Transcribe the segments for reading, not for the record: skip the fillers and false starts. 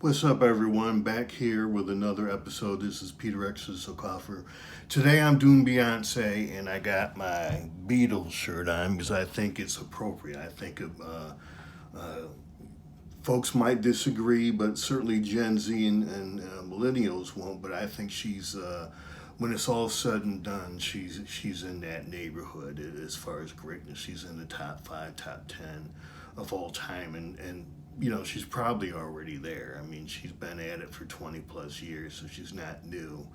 What's up, everyone? Back here with another episode. This is Peter Exeter. Today I'm doing Beyonce, and I got my Beatles shirt on because I think it's appropriate. I think folks might disagree, but certainly Gen Z and millennials won't. But I think when it's all said and done, she's in that neighborhood as far as greatness. She's in the top five, top 10 of all time, and she's probably already there. I mean, she's been at it for 20 plus years, so she's not new,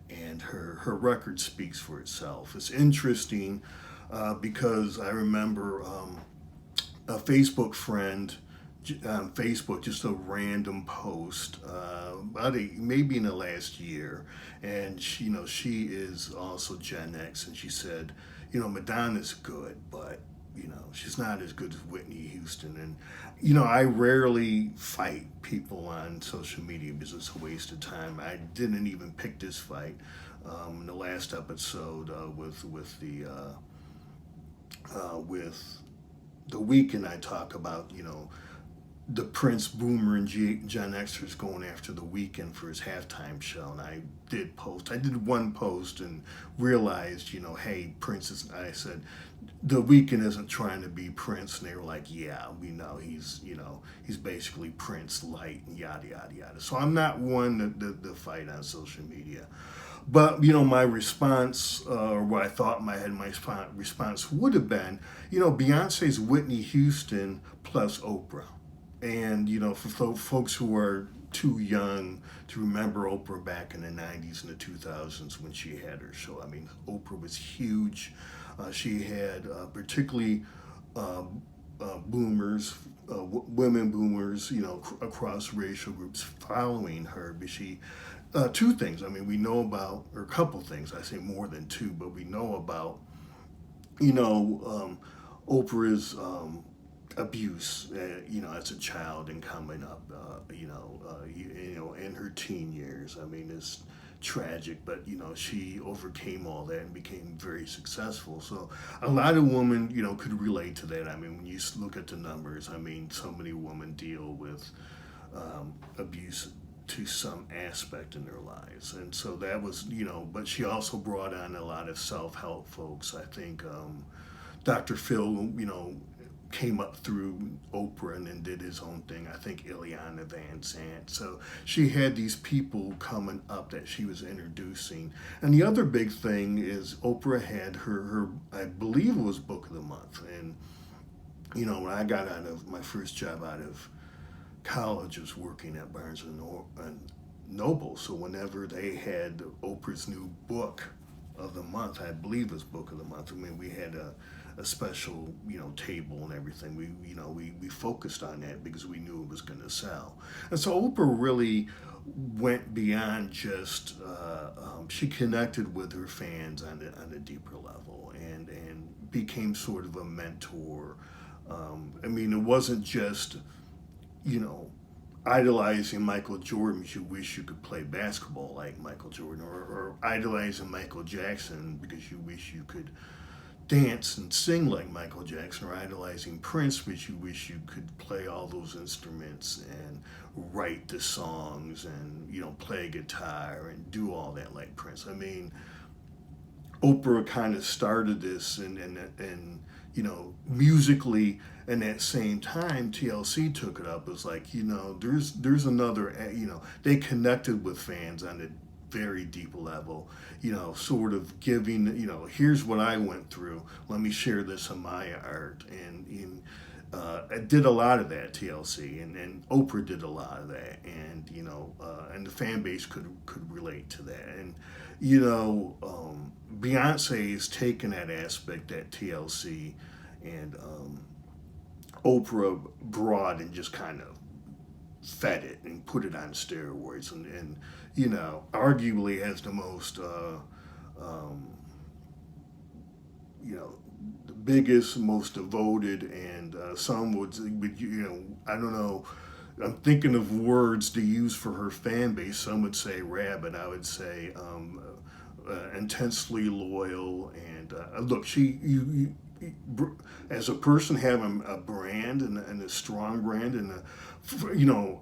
and her record speaks for itself. It's interesting because I remember a Facebook friend on Facebook, just a random post maybe in the last year, and she is also Gen X, and she said, Madonna's good, but she's not as good as Whitney Houston. And I rarely fight people on social media because it's a waste of time. I didn't even pick this fight in the last episode with the Weeknd. I talk about the Prince boomer and Gen Xers going after the Weeknd for his halftime show, and I did one post and realized, hey, Prince is. I said, the Weeknd isn't trying to be Prince, and they were like, yeah, we know he's basically Prince light and yada yada yada. So I'm not one to fight on social media. But my response, or what I thought in my head, my response would have been, Beyonce's Whitney Houston plus Oprah. And for folks who are too young to remember Oprah back in the 90s and the 2000s when she had her show, I mean, Oprah was huge. She had particularly boomers, women boomers, across racial groups following her. But two things. I mean, we know about, or a couple things. I say more than two, but we know about, Oprah's abuse, as a child and coming up, in her teen years. I mean, it's tragic, but she overcame all that and became very successful. So a lot of women, could relate to that. I mean, when you look at the numbers, I mean, so many women deal with abuse to some aspect in their lives, and so that was, but she also brought on a lot of self-help folks. I think Dr. Phil, came up through Oprah and then did his own thing. I think Ileana Van Sant. So she had these people coming up that she was introducing. And the other big thing is Oprah had her I believe it was Book of the Month. And, when I got out of my first job out of college, was working at Barnes and Noble. So whenever they had Oprah's new book of the month, I believe it was Book of the Month. I mean, we had a special, table and everything. We focused on that because we knew it was going to sell. And so Oprah really went beyond just, she connected with her fans on a deeper level and became sort of a mentor. I mean, it wasn't just, idolizing Michael Jordan because you wish you could play basketball like Michael Jordan, or idolizing Michael Jackson because you wish you could dance and sing like Michael Jackson, or idolizing Prince because you wish you could play all those instruments and write the songs and play guitar and do all that like Prince. I mean, Oprah kind of started this and musically. And at the same time, TLC took it up. It was like, there's another, they connected with fans on a very deep level, sort of giving, here's what I went through. Let me share this in my art. And I did a lot of that, TLC, and Oprah did a lot of that. And, and the fan base could relate to that. And, Beyonce has taken that aspect, that TLC, and Oprah brought and just kind of fed it and put it on steroids, and arguably has the most the biggest, most devoted, and some would I don't know, I'm thinking of words to use for her fan base. Some would say rabid. I would say intensely loyal. And look, as a person having a brand and a strong brand and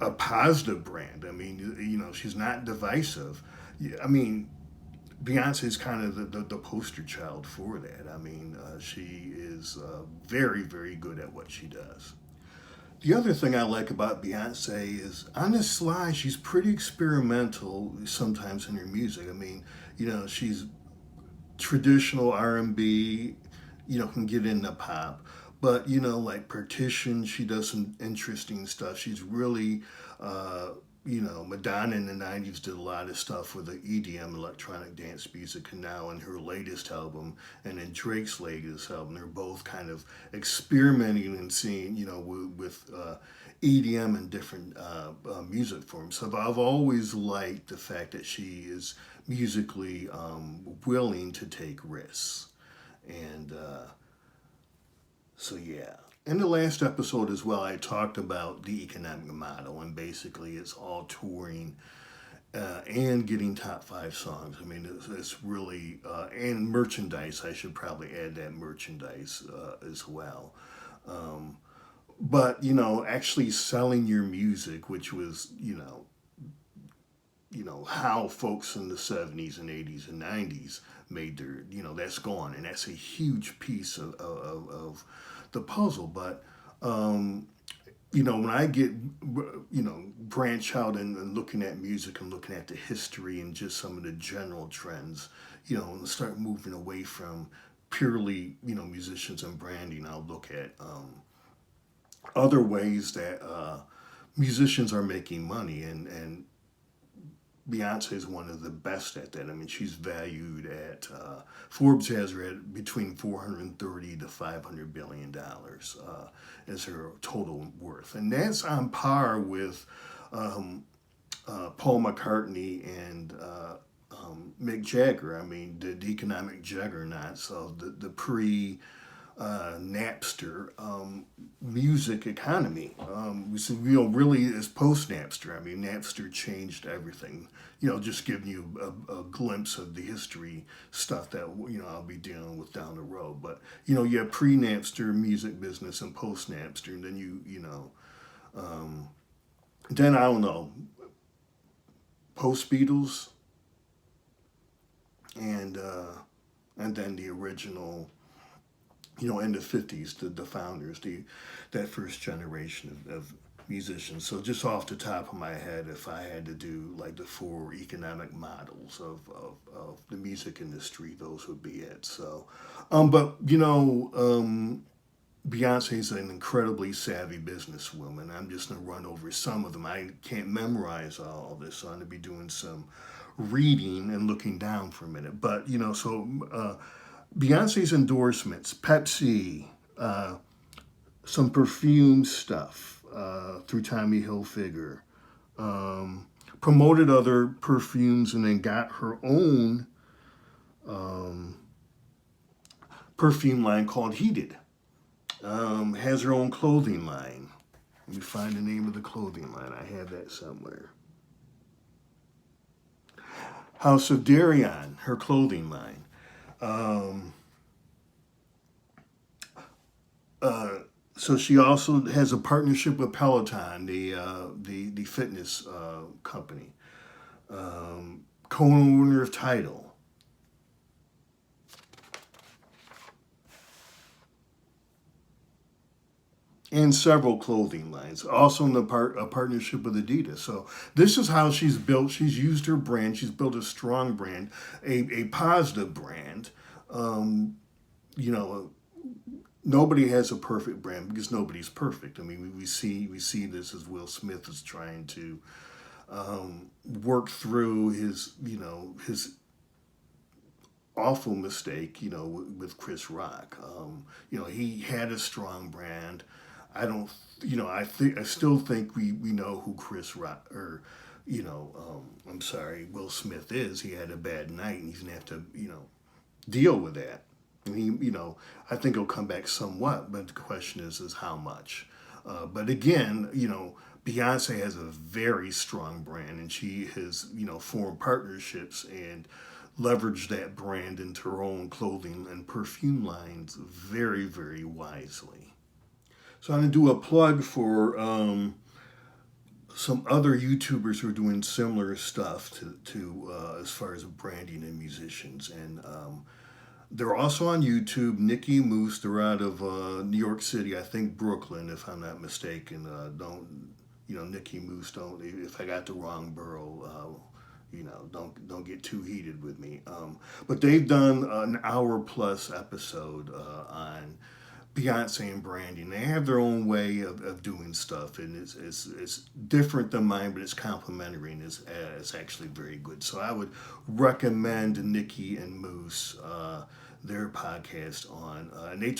a positive brand. I mean, she's not divisive. I mean, Beyonce is kind of the poster child for that. I mean, she is very, very good at what she does. The other thing I like about Beyonce is on the slide, she's pretty experimental sometimes in her music. I mean, she's traditional R&B, can get into pop. But, like Partition, she does some interesting stuff. She's really, Madonna in the 90s did a lot of stuff with the EDM, electronic dance music, and now in her latest album and in Drake's latest album, they're both kind of experimenting and seeing, with EDM and different music forms. So I've always liked the fact that she is musically willing to take risks. And so, yeah. In the last episode as well, I talked about the economic model, and basically it's all touring and getting top 5 songs. I mean, it's really, and merchandise. I should probably add that merchandise as well. But, actually selling your music, which was, how folks in the 70s and 80s and 90s made their, that's gone. And that's a huge piece of the puzzle. But, when I get, branch out and looking at music and looking at the history and just some of the general trends, and start moving away from purely, musicians and branding, I'll look at other ways that musicians are making money. And Beyonce is one of the best at that. I mean, she's valued at Forbes has her at between 430 to 500 billion dollars as her total worth, and that's on par with Paul McCartney and Mick Jagger. I mean, the economic juggernauts of the pre Napster music economy. So, really is post Napster. I mean, Napster changed everything. Just giving you a glimpse of the history stuff that I'll be dealing with down the road. But you have pre Napster music business and post Napster, and then then I don't know, post Beatles, and then the original. In the 50s, the founders, that first generation of musicians. So just off the top of my head, if I had to do like the 4 economic models of the music industry, those would be it. So, but Beyonce's an incredibly savvy businesswoman. I'm just going to run over some of them. I can't memorize all of this, so I'm going to be doing some reading and looking down for a minute. But, Beyonce's endorsements, Pepsi, some perfume stuff through Tommy Hilfiger, promoted other perfumes, and then got her own perfume line called Heated. Has her own clothing line. Let me find the name of the clothing line. I have that somewhere. House of Darion, her clothing line. So she also has a partnership with Peloton, the fitness company. Co-owner of Tidal. And several clothing lines. Also in a partnership with Adidas. So this is how she's built. She's used her brand. She's built a strong brand, a positive brand. Nobody has a perfect brand because nobody's perfect. I mean, we see this as Will Smith is trying to work through his awful mistake, with Chris Rock. He had a strong brand. I don't, I still think we know who Chris Rock or, I'm sorry, Will Smith is. He had a bad night, and he's gonna have to, deal with that. And he, I think he'll come back somewhat, but the question is how much. But again, Beyonce has a very strong brand, and she has, formed partnerships and leveraged that brand into her own clothing and perfume lines very, very wisely. So I'm going to do a plug for some other YouTubers who are doing similar stuff to as far as branding and musicians. And they're also on YouTube. Nikki Moose, they're out of New York City, I think Brooklyn, if I'm not mistaken. Don't, Nikki Moose, don't, if I got the wrong borough, don't get too heated with me. But they've done an hour plus episode on Beyonce and branding. They have their own way of doing stuff, and it's different than mine, but it's complementary and it's actually very good. So I would recommend Nikki and Moose their podcast on, and they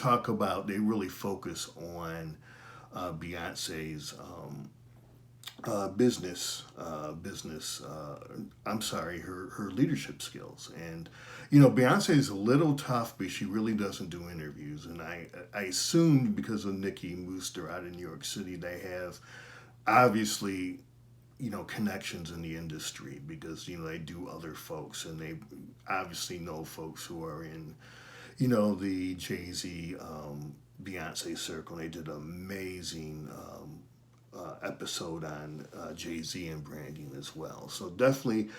really focus on Beyonce's her leadership skills. And Beyonce is a little tough, but she really doesn't do interviews. And I assumed because of Nikki Moose, they're out in New York City, they have obviously connections in the industry because they do other folks, and they obviously know folks who are in the Jay-Z Beyonce circle. They did an amazing episode on Jay-Z and branding as well. So definitely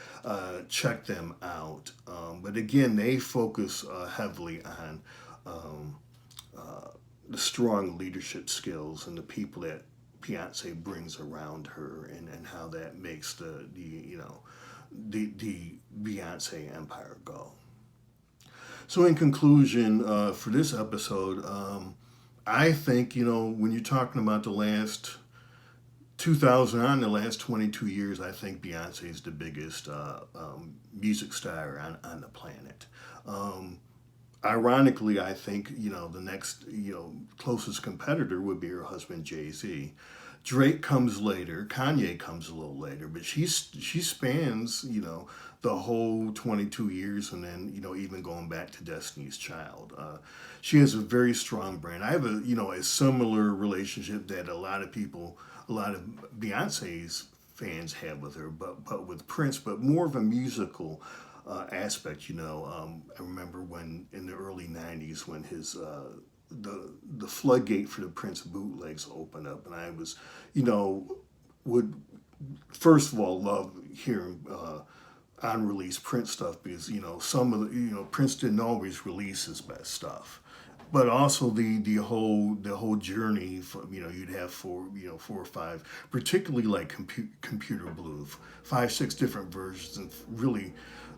check them out. But again, they focus heavily on the strong leadership skills and the people that Beyonce brings around her, and how that makes the Beyonce empire go. So in conclusion, for this episode, I think, when you're talking about the last 22 years, I think Beyonce is the biggest music star on the planet. Ironically, I think, the next, closest competitor would be her husband, Jay-Z. Drake comes later, Kanye comes a little later, but she spans, the whole 22 years, and then, even going back to Destiny's Child. She has a very strong brand. I have a similar relationship that a lot of Beyonce's fans have with her, but with Prince, but more of a musical aspect. I remember when in the early '90s when his the floodgate for the Prince bootlegs opened up, and I was, would first of all love hearing unreleased Prince stuff, because some of the Prince didn't always release his best stuff. But also the whole journey from you'd have four or five, particularly like Computer Blue, 5-6 different versions, and really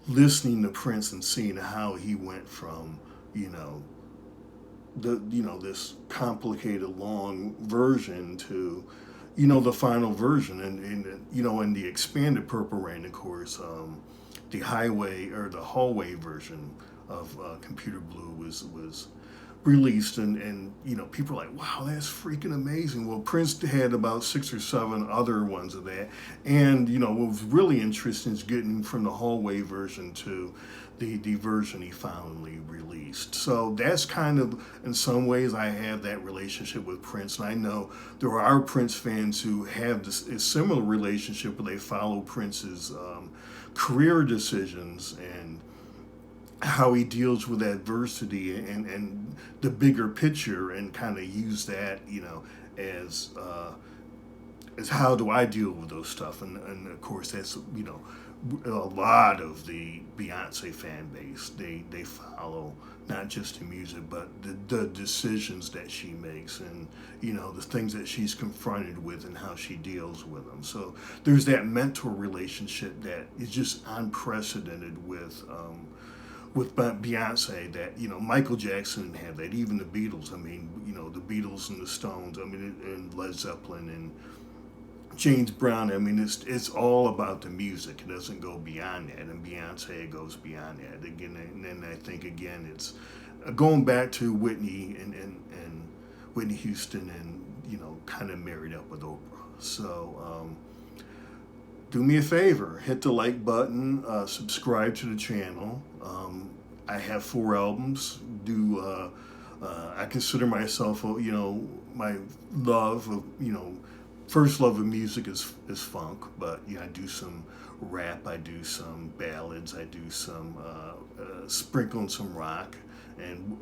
listening to Prince and seeing how he went from this complicated long version to the final version, and in the expanded Purple Rain, of course, the hallway version of Computer Blue was released, and people are like, wow, that's freaking amazing. Well, Prince had about 6 or 7 other ones of that, and what was really interesting is getting from the hallway version to the version he finally released. So that's kind of, in some ways, I have that relationship with Prince, and I know there are Prince fans who have a similar relationship where they follow Prince's career decisions and how he deals with adversity and the bigger picture, and kind of use that as how do I deal with those stuff, and of course that's a lot of the Beyonce fan base, they follow not just the music, but the decisions that she makes, and the things that she's confronted with and how she deals with them. So there's that mentor relationship that is just unprecedented with Beyonce, that Michael Jackson didn't have that, even the Beatles. I mean, the Beatles and the Stones, I mean, and Led Zeppelin and James Brown. I mean, it's all about the music. It doesn't go beyond that, and Beyonce goes beyond that again. And then I think again, it's going back to Whitney and Whitney Houston, and kind of married up with Oprah. So do me a favor, hit the like button, subscribe to the channel. I have 4 albums. I consider myself, my love of, first love of music is funk, but I do some rap, I do some ballads, I do some sprinkle in some rock, and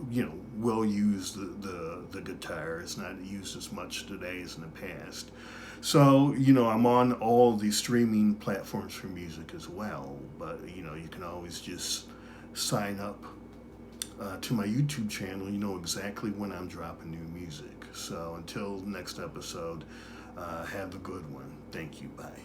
we'll use the guitar. It's not used as much today as in the past. So I'm on all the streaming platforms for music as well, but you can always just sign up to my YouTube channel. You know exactly when I'm dropping new music. So until next episode, have a good one. Thank you. Bye.